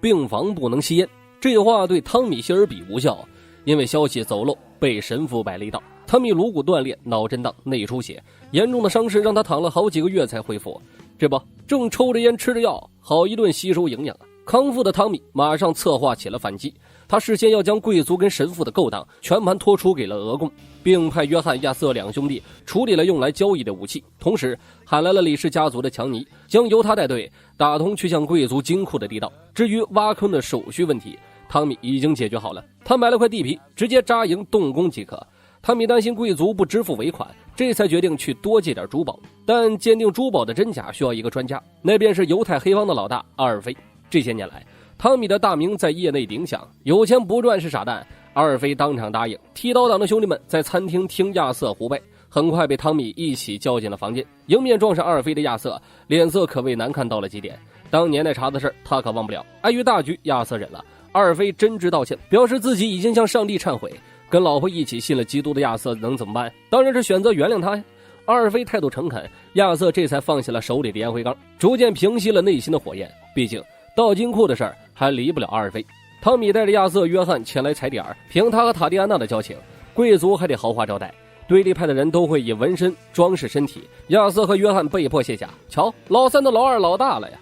病房不能吸烟。这话对汤米希尔比无效，因为消息走漏，被神父摆了一道。汤米颅骨断裂，脑震荡，内出血，严重的伤势让他躺了好几个月才恢复。这不，正抽着烟吃着药，好一顿吸收营养啊！康复的汤米马上策划起了反击。他事先要将贵族跟神父的勾当全盘托出给了俄共，并派约翰、亚瑟两兄弟处理了用来交易的武器，同时喊来了李氏家族的强尼，将由他带队打通去向贵族金库的地道。至于挖坑的手续问题，汤米已经解决好了，他买了块地皮，直接扎营动工即可。汤米担心贵族不支付尾款，这才决定去多借点珠宝，但鉴定珠宝的真假需要一个专家，那便是犹太黑帮的老大阿尔菲。这些年来，汤米的大名在业内鼎响，有钱不赚是傻蛋。阿尔菲当场答应，剃刀党的兄弟们在餐厅听亚瑟胡掰，很快被汤米一起叫进了房间。迎面撞上阿尔菲的亚瑟，脸色可谓难看到了极点。当年那茬子事他可忘不了，碍于大局，亚瑟忍了。阿尔菲真挚道歉，表示自己已经向上帝忏悔。跟老婆一起信了基督的亚瑟能怎么办？当然是选择原谅他呀。阿尔菲态度诚恳，亚瑟这才放下了手里的烟灰缸，逐渐平息了内心的火焰。毕竟盗金库的事儿还离不了阿尔菲。汤米带着亚瑟、约翰前来踩点儿，凭他和塔蒂安娜的交情，贵族还得豪华招待。对立派的人都会以纹身装饰身体，亚瑟和约翰被迫卸甲。瞧，老三的老二老大了呀！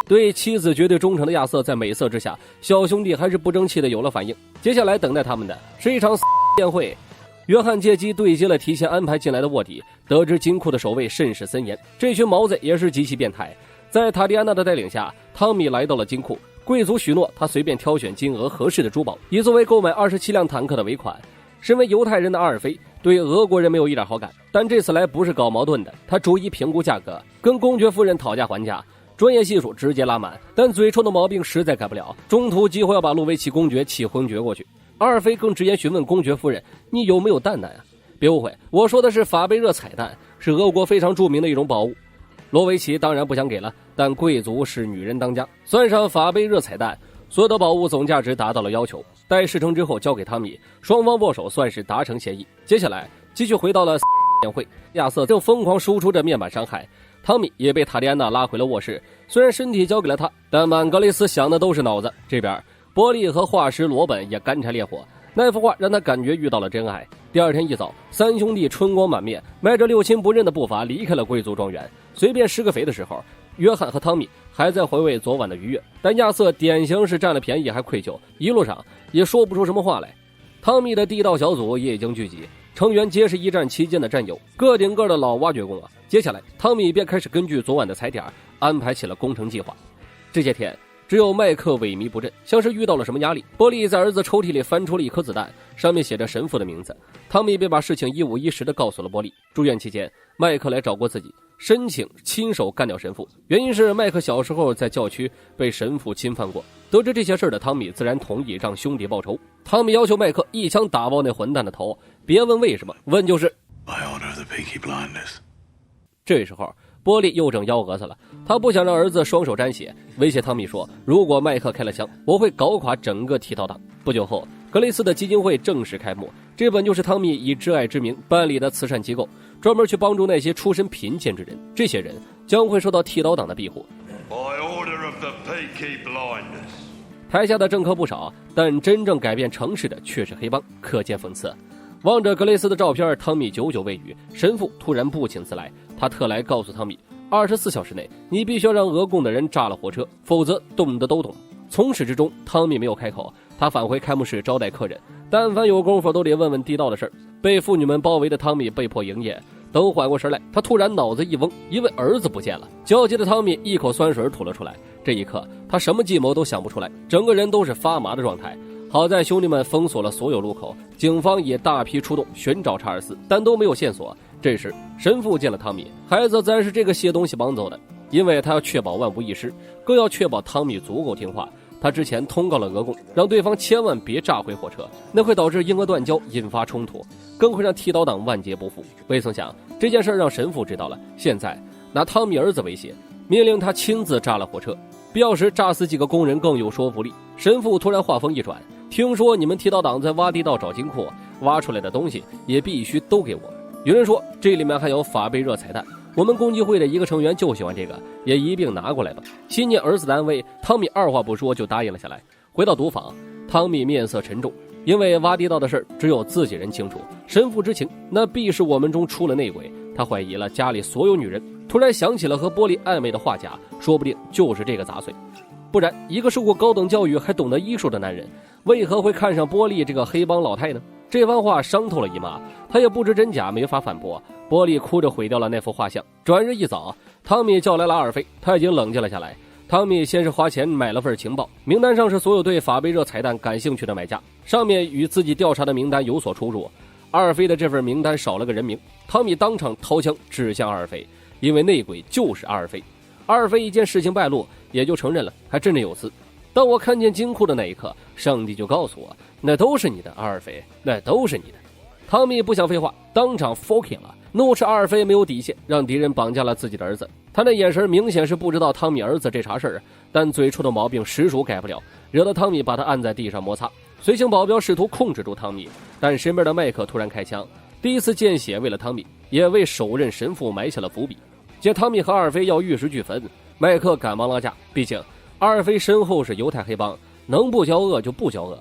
对妻子绝对忠诚的亚瑟在美色之下，小兄弟还是不争气的有了反应。接下来等待他们的是一场宴会。约翰借机对接了提前安排进来的卧底，得知金库的守卫甚是森严，这群毛子也是极其变态。在塔蒂安娜的带领下，汤米来到了金库，贵族许诺他随便挑选金额合适的珠宝，以作为购买27辆坦克的尾款。身为犹太人的阿尔菲对俄国人没有一点好感，但这次来不是搞矛盾的，他逐一评估价格，跟公爵夫人讨价还价，专业系数直接拉满，但嘴臭的毛病实在改不了，中途几乎要把路维奇公爵气昏厥过去。阿尔菲更直言询问公爵夫人，你有没有蛋蛋啊？别误会，我说的是法贝热彩蛋，是俄国非常著名的一种宝物。罗维奇当然不想给了，但贵族是女人当家，算上法贝热彩蛋，所有的宝物总价值达到了要求。待事成之后交给汤米，双方握手算是达成协议。接下来继续回到了宴会，亚瑟正疯狂输出着面板伤害，汤米也被塔莉安娜拉回了卧室，虽然身体交给了他，但满格雷斯想的都是脑子。这边波利和画师罗本也干柴烈火，那幅画让他感觉遇到了真爱。第二天一早，三兄弟春光满面，迈着六亲不认的步伐离开了贵族庄园。随便施个肥的时候，约翰和汤米还在回味昨晚的愉悦，但亚瑟典型是占了便宜还愧疚，一路上也说不出什么话来。汤米的地道小组也已经聚集，成员皆是一战期间的战友，个顶个的老挖掘工啊。接下来汤米便开始根据昨晚的踩点安排起了工程计划。这些天只有麦克萎靡不振，像是遇到了什么压力。波利在儿子抽屉里翻出了一颗子弹，上面写着神父的名字。汤米便把事情一五一十地告诉了波利。住院期间，麦克来找过自己，申请亲手干掉神父，原因是麦克小时候在教区被神父侵犯过。得知这些事的汤米自然同意让兄弟报仇。汤米要求麦克一枪打爆那混蛋的头，别问为什么，问就是 I order the Peaky Blinders。 这时候波利又整幺蛾子了，他不想让儿子双手沾血，威胁汤米说，如果麦克开了枪，我会搞垮整个剃刀党。不久后，格雷斯的基金会正式开幕，这本就是汤米以挚爱之名办理的慈善机构，专门去帮助那些出身贫贱之人，这些人将会受到剃刀党的庇护。 By order of the Peaky Blinders。 台下的政客不少，但真正改变城市的却是黑帮，可见讽刺。望着格雷斯的照片，汤米久久未语。神父突然不请自来，他特来告诉汤米，24小时内你必须要让俄共的人炸了火车，否则懂的都懂。从始至终，汤米没有开口，他返回开幕式招待客人，但凡有功夫都得问问地道的事儿。被妇女们包围的汤米被迫营业，等缓过神来，他突然脑子一嗡，因为儿子不见了。焦急的汤米一口酸水吐了出来，这一刻他什么计谋都想不出来，整个人都是发麻的状态。好在兄弟们封锁了所有路口，警方也大批出动寻找查尔斯，但都没有线索。这时神父见了汤米，孩子自然是这个卸东西绑走的，因为他要确保万无一失，更要确保汤米足够听话。他之前通告了俄共，让对方千万别炸毁火车，那会导致英俄断交，引发冲突，更会让剃刀党万劫不复。未曾想这件事让神父知道了，现在拿汤米儿子威胁，命令他亲自炸了火车，必要时炸死几个工人更有说服力。神父突然话锋一转，听说你们剃刀党在挖地道找金库，挖出来的东西也必须都给我。有人说这里面还有法贝热彩蛋，我们共济会的一个成员就喜欢这个，也一并拿过来吧。信念儿子的安危，汤米二话不说就答应了下来。回到赌坊，汤米面色沉重，因为挖地道的事只有自己人清楚，神父知情，那必是我们中出了内鬼。他怀疑了家里所有女人，突然想起了和玻璃暧昧的画家，说不定就是这个杂碎。不然一个受过高等教育还懂得医术的男人，为何会看上玻璃这个黑帮老太呢？这番话伤透了姨妈，她也不知真假，没法反驳。玻璃哭着毁掉了那幅画像。转日一早，汤米叫来了阿尔菲，他已经冷静了下来。汤米先是花钱买了份情报，名单上是所有对法贝热彩蛋感兴趣的买家，上面与自己调查的名单有所出入。阿尔菲的这份名单少了个人名，汤米当场掏枪指向阿尔菲，因为内鬼就是阿尔菲。阿尔菲一见事情败露，也就承认了，还真的有词。当我看见金库的那一刻，上帝就告诉我，那都是你的，阿尔菲，那都是你的。汤米不想废话，当场 fucking 了，怒斥阿尔菲没有底线，让敌人绑架了自己的儿子。他那眼神明显是不知道汤米儿子这茬事儿，但嘴臭的毛病实属改不了，惹得汤米把他按在地上摩擦。随行保镖试图控制住汤米，但身边的麦克突然开枪。第一次见血为了汤米，也为首任神父埋下了伏笔。见汤米和阿尔菲要玉石俱焚，麦克赶忙拉架，毕竟阿尔菲身后是犹太黑帮，能不交恶就不交恶。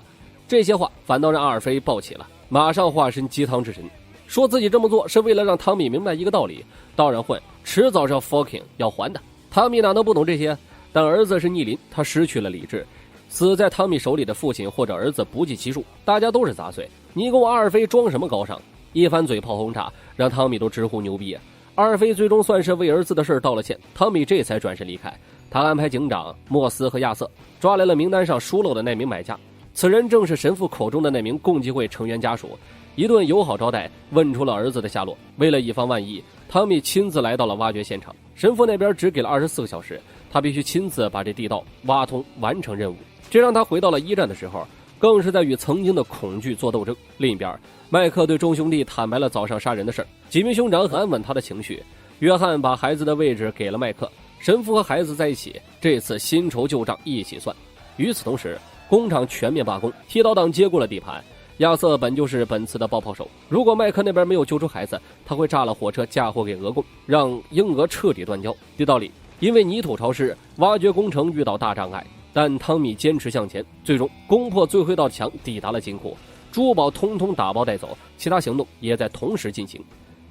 这些话反倒让阿尔菲暴起了，马上化身鸡汤之神，说自己这么做是为了让汤米明白一个道理，道人混迟早是要 fucking 要还的。汤米哪能不懂这些？但儿子是逆鳞，他失去了理智，死在汤米手里的父亲或者儿子不计其数，大家都是杂碎，你跟我阿尔菲装什么高尚？一番嘴炮轰炸，让汤米都直呼牛逼啊！阿尔菲最终算是为儿子的事道了歉，汤米这才转身离开。他安排警长莫斯和亚瑟抓来了名单上疏漏的那名买家，此人正是神父口中的那名共济会成员家属。一顿友好招待，问出了儿子的下落。为了以防万一，汤米亲自来到了挖掘现场。神父那边只给了24个小时，他必须亲自把这地道挖通，完成任务。这让他回到了一战的时候，更是在与曾经的恐惧做斗争。另一边，麦克对众兄弟坦白了早上杀人的事儿，几名兄长安稳他的情绪。约翰把孩子的位置给了麦克，神父和孩子在一起，这次新仇旧账一起算。与此同时，工厂全面罢工，剃刀党接过了地盘。亚瑟本就是本次的爆炮手，如果麦克那边没有救出孩子，他会炸了火车嫁祸给俄共，让英俄彻底断交。地道里因为泥土潮湿，挖掘工程遇到大障碍，但汤米坚持向前，最终攻破最后一道墙，抵达了金库，珠宝通通打包带走，其他行动也在同时进行。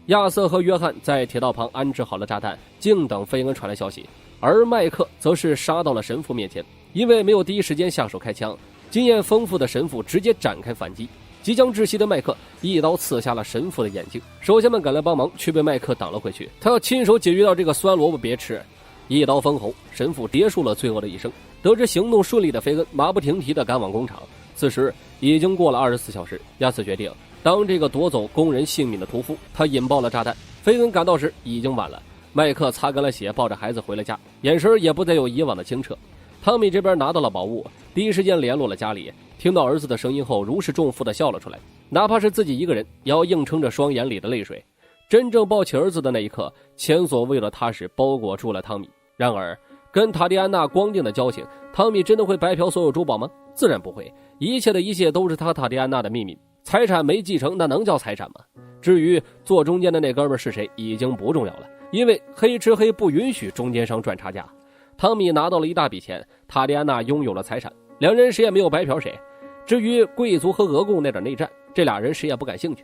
亚瑟和约翰在铁道旁安置好了炸弹，静等费恩传来消息，而麦克则是杀到了神父面前，因为没有第一时间下手开枪，经验丰富的神父直接展开反击，即将窒息的麦克一刀刺瞎了神父的眼睛。手下们赶来帮忙，却被麦克挡了回去。他要亲手解决掉这个酸萝卜别吃。一刀封喉，神父结束了罪恶的一生。得知行动顺利的菲恩马不停蹄地赶往工厂。此时已经过了24小时，亚瑟决定当这个夺走工人性命的屠夫。他引爆了炸弹，菲恩赶到时已经晚了。麦克擦干了血，抱着孩子回了家，眼神也不再有以往的清澈。汤米这边拿到了宝物，第一时间联络了家里，听到儿子的声音后如释重负地笑了出来，哪怕是自己一个人也要硬撑着双眼里的泪水。真正抱起儿子的那一刻，前所未有的踏实包裹住了汤米。然而跟塔蒂安娜光腚的交情，汤米真的会白嫖所有珠宝吗？自然不会，一切的一切都是他塔蒂安娜的秘密，财产没继承那能叫财产吗？至于坐中间的那哥们是谁已经不重要了，因为黑吃黑不允许中间商赚差价。汤米拿到了一大笔钱，塔蒂安娜拥有了财产，两人谁也没有白嫖谁。至于贵族和俄共那点内战，这俩人谁也不感兴趣。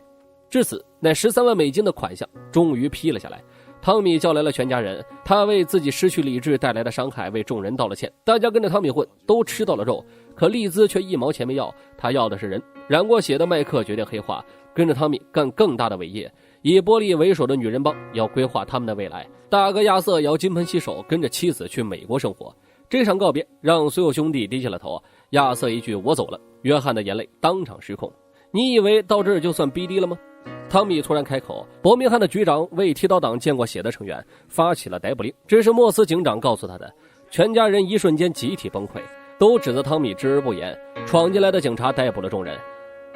至此，那13万美金的款项终于批了下来。汤米叫来了全家人，他为自己失去理智带来的伤害为众人道了歉。大家跟着汤米混，都吃到了肉，可利兹却1毛钱没要，他要的是人。染过血的麦克决定黑化，跟着汤米干更大的伟业。以波利为首的女人帮要规划他们的未来，大哥亚瑟也要金盆洗手，跟着妻子去美国生活。这场告别让所有兄弟低下了头。亚瑟一句我走了，约翰的眼泪当场失控。你以为到这儿就算逼低了吗？汤米突然开口，伯明翰的局长为剃刀党见过血的成员发起了逮捕令，这是莫斯警长告诉他的。全家人一瞬间集体崩溃，都指责汤米知而不言。闯进来的警察逮捕了众人，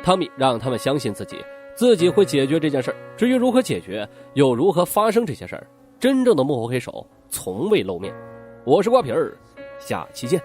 汤米让他们相信自己会解决这件事儿。至于如何解决，又如何发生这些事儿，真正的幕后黑手从未露面。我是瓜皮儿，下期见。